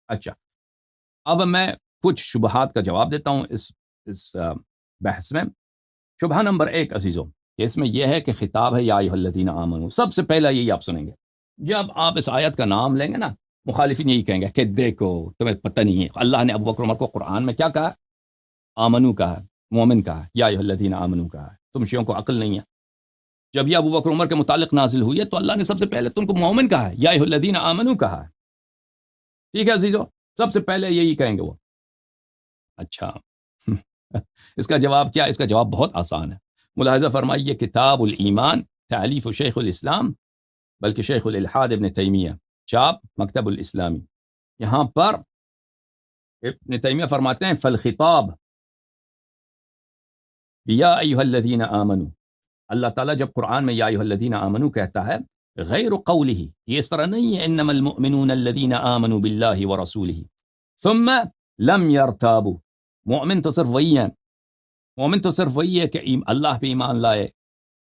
اچھا، اب میں کچھ شبہات کا جواب دیتا ہوں اس بحث میں. شبہ نمبر 1 عزیزوں، کہ اس میں یہ ہے کہ خطاب ہے یا ایھا الذین آمنو. سب سے پہلا یہی آپ سنیں گے جب آپ اس آیت کا نام لیں گے نا، مخالفین یہی کہیں گے کہ دیکھو تمہیں پتہ نہیں ہے، اللہ نے ابو بکر عمر کو قرآن میں کیا کہا؟ آمنو کہا، مومن کہا، یا ایھا الذین آمنو کہا. تم شیعوں کو عقل نہیں ہے. جب یہ ابو بکر عمر کے متعلق نازل ہوئی ہے تو اللہ نے سب سے پہلے تم کو مومن کہا ہے، یا ایھا الذین آمنو کہا ہے. ٹھیک ہے عزیزو، سب سے پہلے یہی کہیں گے وہ. اچھا اس کا جواب کیا؟ اس کا جواب بہت آسان ہے. ملاحظہ فرمائیے، کتاب الایمان تالیف شیخ الاسلام، بلکہ شیخ الالحاد ابن تیمیہ، چاپ مکتب الاسلامی. یہاں پر ابن تیمیہ فرماتے ہیں فالخطاب یا ایھا الذین آمنو. اللہ تعالیٰ جب قرآن میں یا ایھا الذین آمنو کہتا ہے، غیر قولہ، یہ اس طرح نہیں ہے انما المؤمنون الذین آمنوا باللہ ورسولہ ثم لم یرتابوا. مومن تو صرف وہی ہیں، مومن تو صرف وہی ہے کہ اللہ پہ ایمان لائے،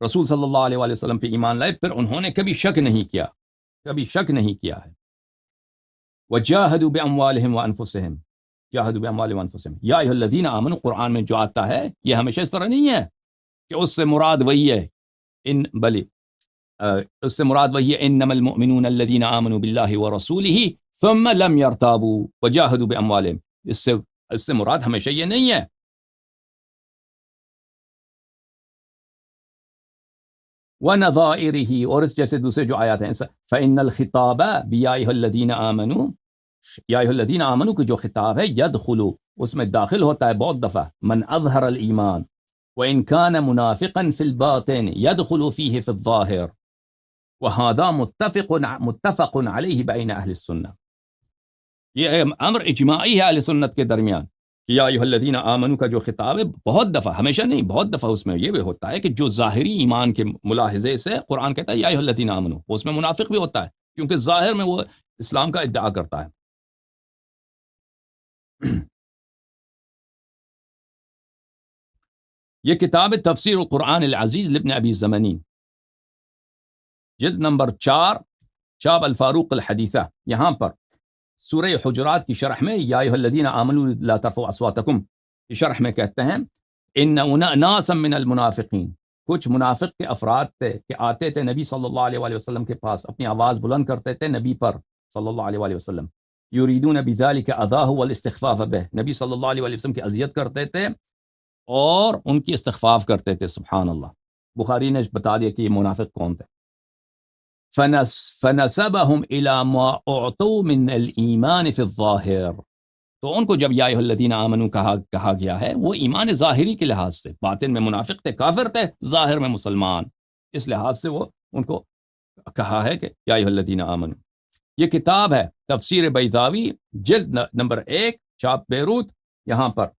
رسول صلی اللہ علیہ وآلہ وسلم پہ ایمان لائے، پھر انہوں نے کبھی شک نہیں کیا، کبھی شک نہیں کیا ہے. وجاہدوا باموالہم وانفسہم، جاہدوا باموالہم وانفسہم. یا ایھا الذین آمنوا قرآن میں جو آتا ہے یہ ہمیشہ اس طرح نہیں ہے کہ اس سے مراد وہی ہے بلی اس سے مراد وہی ہے انما المؤمنون الذین آمنوا باللہ ورسولہ ثم لم یرتابوا وجاہدوا باموالہم. اس سے مراد ہمیشہ یہ نہیں ہے. وَنَظَائِرِهِ، اور اس جیسے دوسرے جو آیات ہیں، فَإِنَّ الْخِطَابَ بِيَا أَيُّهَا الَّذِينَ آمَنُوا، یا أَيُّهَا الَّذِينَ آمَنُوا کی جو خطاب ہے، يَدْخُلُ، اس میں داخل ہوتا ہے بہت دفعہ، مَنْ أَظْهَرَ الْإِيمَانِ وَإِنْ كَانَ مُنَافِقًا فِي الْبَاطِنِ يَدْخُلُ فِيهِ فِي الظَّاهِرِ وَهَذَا مُتَّفَقٌ عَلَيْهِ بَيْنَ أَهْلِ السُّنَّةِ. یہ امر اجماعی ہے اہل سنت کے درمیان. یا ایھا الذین آمنوا کا جو خطاب ہے، بہت دفعہ، ہمیشہ نہیں، بہت دفعہ اس میں یہ بھی ہوتا ہے کہ جو ظاہری ایمان کے ملاحظے سے قرآن کہتا ہے یا ایھا الذین آمنوا، اس میں منافق بھی ہوتا ہے کیونکہ ظاہر میں وہ اسلام کا ادعا کرتا ہے. یہ کتاب تفسیر القرآن العزیز لابن ابی زمنی، جلد نمبر 4، چاپ الفاروق الحدیثہ. یہاں پر سورہ حجرات کی شرح میں یا ایھا الذین آمنوا لا ترفعوا اصواتکم کی شرح میں کہتے ہیں ان ناسا من المنافقین، کچھ منافق کے افراد تھے کہ آتے تھے نبی صلی اللہ علیہ وآلہ وسلم کے پاس، اپنی آواز بلند کرتے تھے نبی پر صلی اللہ علیہ وآلہ وسلم، یریدون بذلک اذاہ والاستخفاف بہ، نبی صلی اللہ علیہ وآلہ وسلم کی اذیت کرتے تھے اور ان کی استخفاف کرتے تھے. سبحان اللہ. بخاری نے بتا دیا کہ یہ منافق کون تھے. فنسبهم الى ما اعطوا من الايمان في الظاهر، تو ان کو جب یا ایھا الذین آمنوا کہا گیا ہے، وہ ایمان ظاہری کے لحاظ سے، باطن میں منافق تھے، کافر تھے، ظاہر میں مسلمان، اس لحاظ سے وہ ان کو کہا ہے کہ یا ایھا الذین آمنوا. یہ کتاب ہے تفسیر بیضاوی، جلد نمبر 1، چاپ بیروت. یہاں پر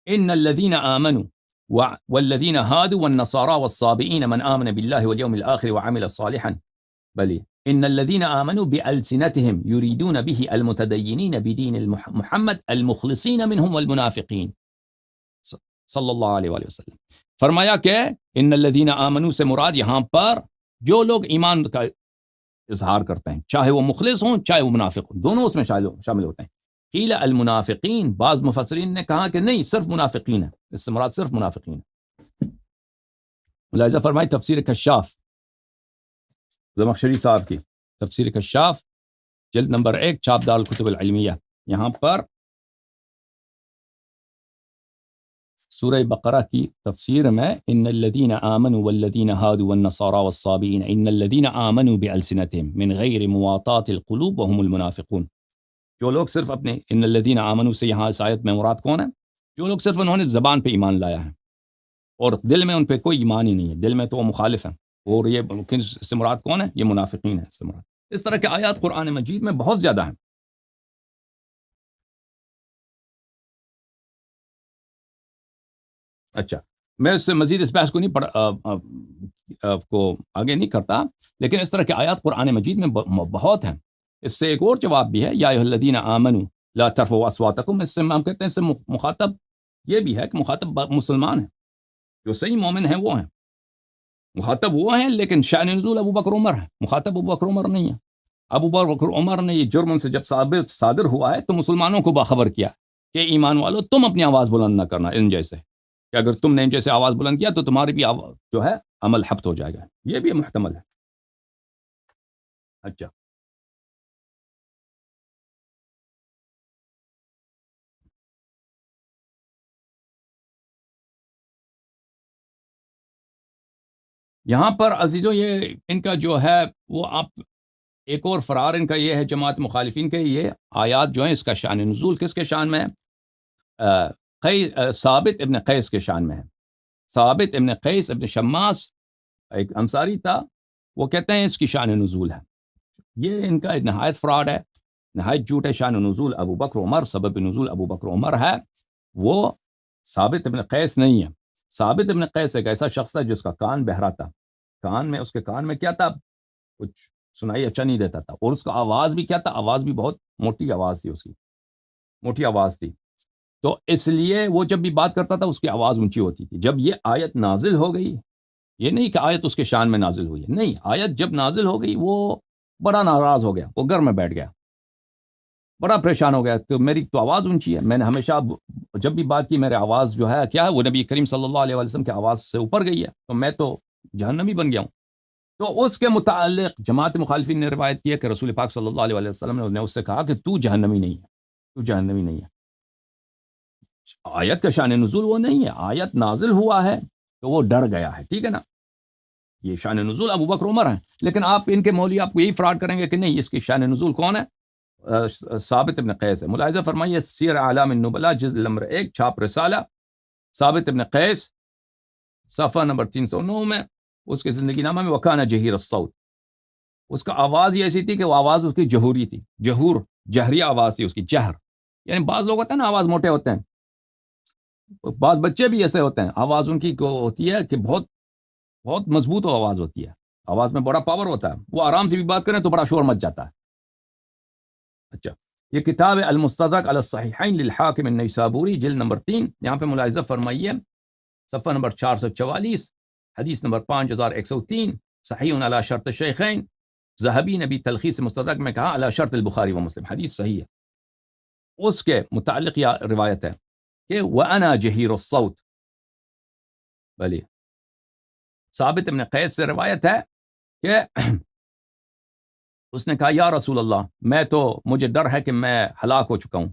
ان الذین آمنوا والذین هادوا والنصارى والصابئین من آمن بالله واليوم الآخر وعمل صالحا، بلی ان الذین آمنوا بألسنتهم يريدون به المتدینین بدین محمد المخلصین منهم والمنافقین صلی اللہ علیہ وآلہ وسلم. فرمایا کہ ان الذین آمنوا سے مراد یہاں پر جو لوگ ایمان کا اظہار کرتے ہیں، چاہے وہ مخلص ہوں چاہے وہ منافق ہوں، دونوں اس میں شامل ہوتے ہیں. قیل المنافقین، بعض مفسرین نے کہا کہ نہیں، صرف منافقین ہے، اس سے مراد صرف منافقین ہے. ملاحظہ فرمائی تفسیر کشاف، زمخشری صاحب کی تفسیر کشاف، جلد نمبر 1، چاپ دار الکتب العلمیہ. یہاں پر سورہ بقرہ کی تفسیر میں ان الذین آمنوا والذین هادوا والنصارى والصابئین ان الذین آمنوا بألسنتهم من غیر مواطات القلوب وهم المنافقون. جو لوگ صرف اپنے ان الذین آمنوا سے یہاں اس آیت میں مراد کون ہے؟ جو لوگ صرف انہوں نے زبان پہ ایمان لایا ہے اور دل میں ان پہ کوئی ایمان ہی نہیں ہے، دل میں تو وہ مخالف ہیں، اور یہ اس سے مراد کون ہے؟ یہ منافقین ہیں. اس سے مراد اس طرح کے آیات قرآن مجید میں بہت زیادہ ہیں. اچھا، میں اس سے مزید اس بحث کو نہیں کو آگے نہیں کرتا، لیکن اس طرح کے آیات قرآن مجید میں بہت ہیں. اس سے ایک اور جواب بھی ہے، یا ایھا الذین آمنوا لا ترفعوا اصواتکم. اس سے ہم کہتے ہیں اس سے مخاطب یہ بھی ہے کہ مخاطب مسلمان ہیں، جو صحیح مومن ہیں وہ ہیں، مخاطب وہ ہیں، لیکن شأن نزول ابو بکر عمر ہے، مخاطب ابو بکر عمر نہیں ہے. ابو بکر عمر نے یہ جرم ان سے جب صادر ہوا ہے تو مسلمانوں کو باخبر کیا کہ ایمان والو تم اپنی آواز بلند نہ کرنا ان جیسے، کہ اگر تم نے ان جیسے آواز بلند کیا تو تمہاری بھی جو ہے عمل حبط ہو جائے گا. یہ بھی محتمل ہے. اچھا، یہاں پر عزیزوں یہ ان کا جو ہے وہ آپ ایک اور فرار ان کا یہ ہے جماعت مخالفین کے، یہ آیات جو ہیں اس کا شان نزول کس کے شان میں ہے؟ ثابت ابن قیس کے شان میں ہے. ثابت ابن قیس ابن شماس ایک انصاری تھا، وہ کہتے ہیں اس کی شان نزول ہے. یہ ان کا نہایت فراڈ ہے، نہایت جھوٹ ہے. شان نزول ابو بکر عمر، سبب نزول ابو بکر عمر ہے، وہ ثابت ابن قیس نہیں ہے. ثابت ابن قیس ایک ایسا شخص تھا جس کا کان بہرا تھا، اس کے کان میں کیا تھا؟ کچھ سنائی اچھا نہیں دیتا تھا، اور اس کا آواز بھی کیا تھا؟ آواز بھی بہت موٹی آواز تھی، اس کی موٹی آواز تھی. تو اس لیے وہ جب بھی بات کرتا تھا اس کی آواز اونچی ہوتی تھی. جب یہ آیت نازل ہو گئی، یہ نہیں کہ آیت اس کے شان میں نازل ہوئی ہے، نہیں، آیت جب نازل ہو گئی وہ بڑا ناراض ہو گیا، وہ گھر میں بیٹھ گیا، بڑا پریشان ہو گیا. تو میری تو آواز اونچی ہے، میں نے ہمیشہ جب بھی بات کی میری آواز جو ہے کیا ہے، وہ نبی کریم صلی اللہ علیہ وسلم کی آواز سے اوپر گئی ہے، تو میں تو جہنمی بن گیا ہوں. تو اس کے متعلق جماعت مخالفین نے روایت کی ہے کہ رسول پاک صلی اللہ علیہ وسلم نے اس سے کہا کہ تو جہنمی نہیں ہے، تو جہنمی نہیں ہے. آیت کا شان نزول وہ نہیں ہے، آیت نازل ہوا ہے تو وہ ڈر گیا ہے، ٹھیک ہے نا. یہ شان نزول ابو بکر عمر ہیں، لیکن آپ ان کے مولوی آپ کو یہی فراڈ کریں گے کہ نہیں، اس کی شان نزول کون ہے؟ ثابت ابن قیس ہے. ملاحظہ فرمائیے سیر اعلام النبلاء جلد نمبر 1 چھاپ رسالہ، ثابت ابن قیس صفحہ نمبر 309 میں اس کے زندگی نامہ میں وکانہ جہیر الصوت. اس کا آواز یہ ایسی تھی کہ وہ آواز اس کی جہوری تھی، جہری آواز تھی اس کی، جہر. یعنی بعض لوگ ہوتے ہیں نا آواز موٹے ہوتے ہیں، بعض بچے بھی ایسے ہوتے ہیں، آواز ان کی ہوتی ہے کہ بہت بہت مضبوط آواز ہوتی ہے، آواز میں بڑا پاور ہوتا ہے، وہ آرام سے بھی بات کریں تو بڑا شور مچ جاتا ہے. اچھا، یہ کتاب ہے المستدرک علی الصحیحین للحاکم النیسابوری جلد نمبر 3. یہاں پہ ملاحظہ فرمائیے صفحہ نمبر 444، حدیث نمبر 5103، صحیح علی شرط الشیخین. ذہبی نے بھی تلخیص مستدرک میں کہا علی شرط البخاری و مسلم، حدیث صحیح ہے. اس کے متعلق یہ روایت ہے کہ وَأَنَا جَهِيرُ الصَّوْتِ. بلی ثابت ابن قیس سے روایت ہے کہ اس نے کہا یا رسول اللہ، مجھے ڈر ہے کہ میں ہلاک ہو چکا ہوں،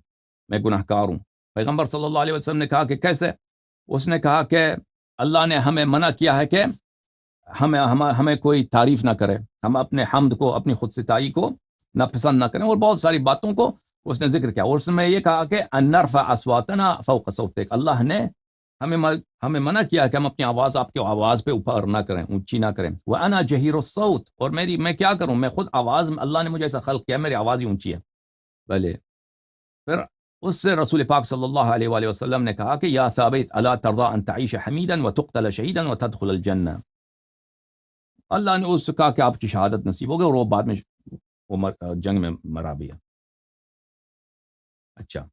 میں گناہ کار ہوں. پیغمبر صلی اللہ علیہ وسلم نے کہا کہ کیسے؟ اس نے کہا کہ اللہ نے ہمیں منع کیا ہے کہ ہمیں کوئی تعریف نہ کرے، ہم اپنے حمد کو، اپنی خود ستائی کو نہ پسند نہ کریں، اور بہت ساری باتوں کو اس نے ذکر کیا. اور اس میں یہ کہا کہ ان نرفع اصواتنا فوق صوتک، اللہ نے ہمیں منع کیا کہ ہم اپنی آواز آپ کی آواز پہ اوپر نہ کریں، اونچی نہ کریں. وَأَنَا جَهِيرُ الصَّوْتِ، اور میں کیا کروں، میں خود آواز، اللہ نے مجھے ایسا خلق کیا، میری آواز ہی اونچی ہے. بھلے پھر اس سے رسول پاک صلی اللہ علیہ وآلہ وسلم نے کہا کہ یا ثابت الا ترضى ان تعيش حمیدا وتقتل شہیدا وتدخل الجنہ. اللہ نے اس سے کہا کہ آپ کی شہادت نصیب ہوگی، اور وہ بعد میں جنگ میں مرا بھی ہے. اچھا،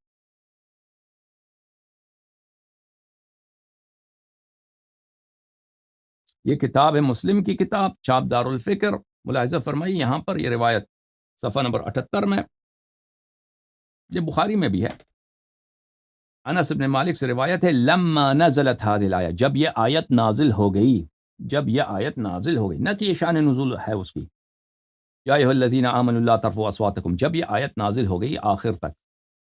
یہ کتاب ہے مسلم کی کتاب، چھاپ دار الفکر. ملاحظہ فرمائی یہاں پر یہ روایت صفحہ نمبر 78 میں، یہ بخاری میں بھی ہے. انس بن مالک سے روایت ہے لما نزلت هذه الآیہ، جب یہ آیت نازل ہو گئی، نہ کہ یہ شان نزول ہے اس کی. یا ایھا الذین آمنوا لا ترفعوا اصواتکم، جب یہ آیت نازل ہو گئی آخر تک،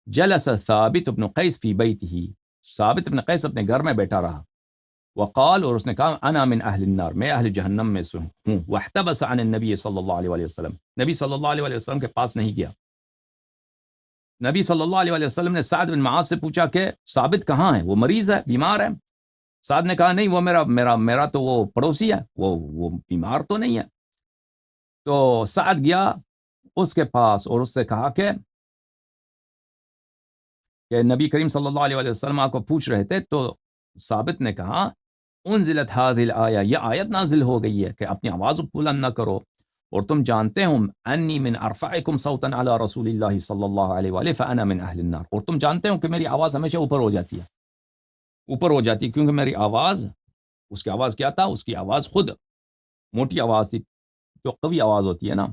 جلس ثابت بن قیس فی بیتہ، ثابت بن قیس اپنے گھر میں بیٹھا رہا. وقال، اور اس نے کہا انا من اہل النار، میں اہل جہنم میں سے ہوں. واحتبس عن النبی صلی اللہ علیہ وسلم، نبی صلی اللہ علیہ وسلم کے پاس نہیں گیا. نبی صلی اللہ علیہ وسلم نے سعد بن معاذ سے پوچھا کہ ثابت کہاں ہے، وہ مریض ہے، بیمار ہے. سعد نے کہا نہیں، وہ میرا تو وہ پڑوسی ہے، وہ بیمار تو نہیں ہے. تو سعد گیا اس کے پاس اور اس سے کہا کہ نبی کریم صلی اللہ علیہ وسلم آپ کو پوچھ رہے تھے. تو ثابت نے کہا انزلت هذه الآیہ، یہ آیت نازل ہو گئی ہے کہ اپنی آواز بلند نہ کرو، اور تم جانتے ہو انی من ارفعکم صوتا علی رسول اللہ صلی اللہ علیہ وآلہ فانا من اہل النار، اور تم جانتے ہو کہ میری آواز ہمیشہ اوپر ہو جاتی ہے، کیونکہ میری آواز، اس کی آواز کیا تھا، اس کی آواز خود موٹی آواز تھی، جو قوی آواز ہوتی ہے نا.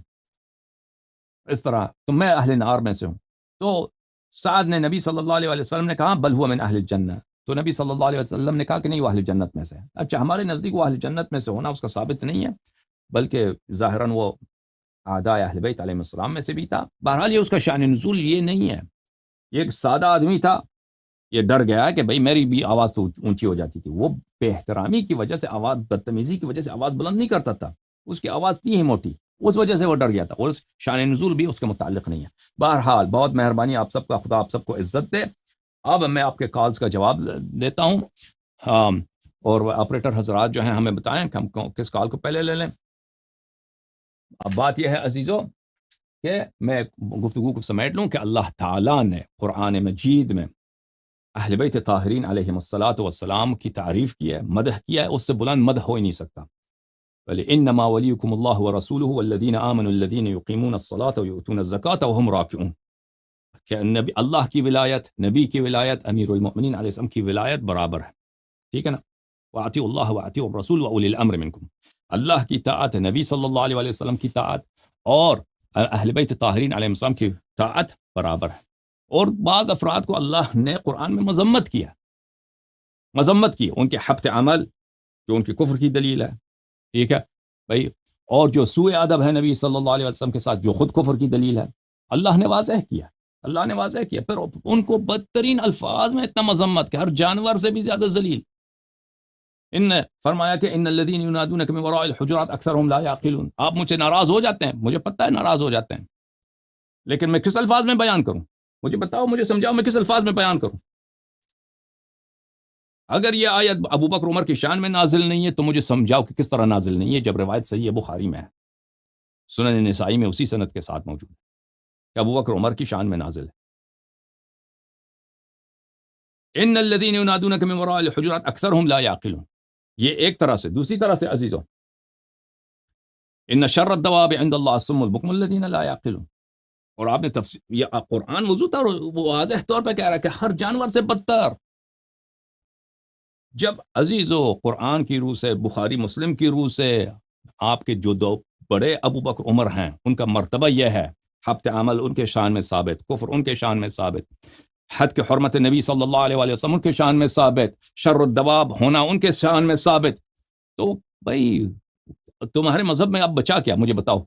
اس طرح تو میں اہل نار میں سے ہوں. تو سعد نے نبی صلی اللہ علیہ وآلہ وسلم نے کہا بل ہوا من اہل الجنہ، تو نبی صلی اللہ علیہ وسلم نے کہا کہ نہیں وہ اہل جنت میں سے ہے. اچھا ہمارے نزدیک وہ اہل جنت میں سے ہونا اس کا ثابت نہیں ہے، بلکہ ظاہراً وہ اعداء اہل بیت علیہ السلام میں سے بھی تھا. بہرحال یہ اس کا شان نزول یہ نہیں ہے. یہ ایک سادہ آدمی تھا، یہ ڈر گیا کہ بھئی میری بھی آواز تو اونچی ہو جاتی تھی. وہ بے احترامی کی وجہ سے آواز، بدتمیزی کی وجہ سے آواز بلند نہیں کرتا تھا، اس کی آواز تھی ہی موٹی، اس وجہ سے وہ ڈر گیا تھا، اور شان نزول بھی اس کے متعلق نہیں ہے. بہرحال بہت مہربانی آپ سب کا، خدا آپ سب کو عزت دے. اب میں آپ کے کالز کا جواب دیتا ہوں. ہاں، اور آپریٹر حضرات جو ہیں ہمیں بتائیں کہ ہم کس کال کو پہلے لے لیں. اب بات یہ ہے عزیزو کہ میں گفتگو کو سمیٹ لوں کہ اللہ تعالیٰ نے قرآن مجید میں اہل بیت طاہرین علیہم الصلاۃ والسلام کی تعریف کی ہے، مدح کیا ہے. اس سے بلند مدح ہو ہی نہیں سکتا. بلے انما ولیکم اللہ ورسولہ والذین آمنوا الذین یقیمون الصلاۃ ویؤتون الزکاۃ وہم راکعون. کہ نبی اللہ کی ولایت، نبی کی ولایت، امیر المؤمنین علیہ السلام کی ولایت برابر ہے. ٹھیک ہے نا؟ وَأَطِيعُوا اللَّهَ وَأَطِيعُوا الرَّسُولَ وَأُولِي الْأَمْرِ مِنْكُمْ. اللہ کی طاعت، نبی صلی اللہ علیہ وسلم کی طاعت اور اہل بیت طاہرین علیہ السلام کی طاعت برابر ہے. اور بعض افراد کو اللہ نے قرآن میں مذمت کیا، مذمت کی ان کے حبط عمل جو ان کی کفر کی دلیل ہے. ٹھیک ہے بھائی، اور جو سوء ادب ہے نبی صلی اللہ علیہ وسلم کے ساتھ جو خود کفر کی دلیل ہے، اللہ نے واضح کیا، اللہ نے واضح کیا. پھر ان کو بدترین الفاظ میں اتنا مذمت کہ ہر جانور سے بھی زیادہ ذلیل. ان نے فرمایا کہ ان الذین ینادونک من وراء الحجرات اکثرهم لا یعقلون. آپ مجھ سے ناراض ہو جاتے ہیں، مجھے پتہ ہے ناراض ہو جاتے ہیں، لیکن میں کس الفاظ میں بیان کروں؟ مجھے بتاؤ، مجھے سمجھاؤ میں کس الفاظ میں بیان کروں؟ اگر یہ آیت ابو بکر عمر کی شان میں نازل نہیں ہے تو مجھے سمجھاؤ کہ کس طرح نازل نہیں ہے، جب روایت صحیح بخاری میں ہے، سنن نسائی میں اسی سند کے ساتھ موجود ہے کہ ابو بکر عمر کی شان میں نازل ہے. ان الذین ینادونک من وراء الحجرات اکثرهم لا یعقلون. یہ ایک طرح سے. دوسری طرح سے عزیزوں، ان شر الدواب عند اللہ الصم البکم الذین لا یعقلون. اور آپ نے یہ قرآن موضوع تھا، اور وہ واضح طور پہ کہہ رہا ہے کہ ہر جانور سے بدتر. جب عزیزو قرآن کی روح سے، بخاری مسلم کی روح سے، آپ کے جو دو بڑے ابو بکر عمر ہیں ان کا مرتبہ یہ ہے، حبط عمل ان کے شان میں ثابت، کفر ان کے شان میں ثابت، حد کے حرمت نبی صلی اللہ علیہ وآلہ وسلم ان کے شان میں ثابت، شر الدواب ہونا ان کے شان میں ثابت. تو بھائی تمہارے مذہب میں اب بچا کیا؟ مجھے بتاؤ.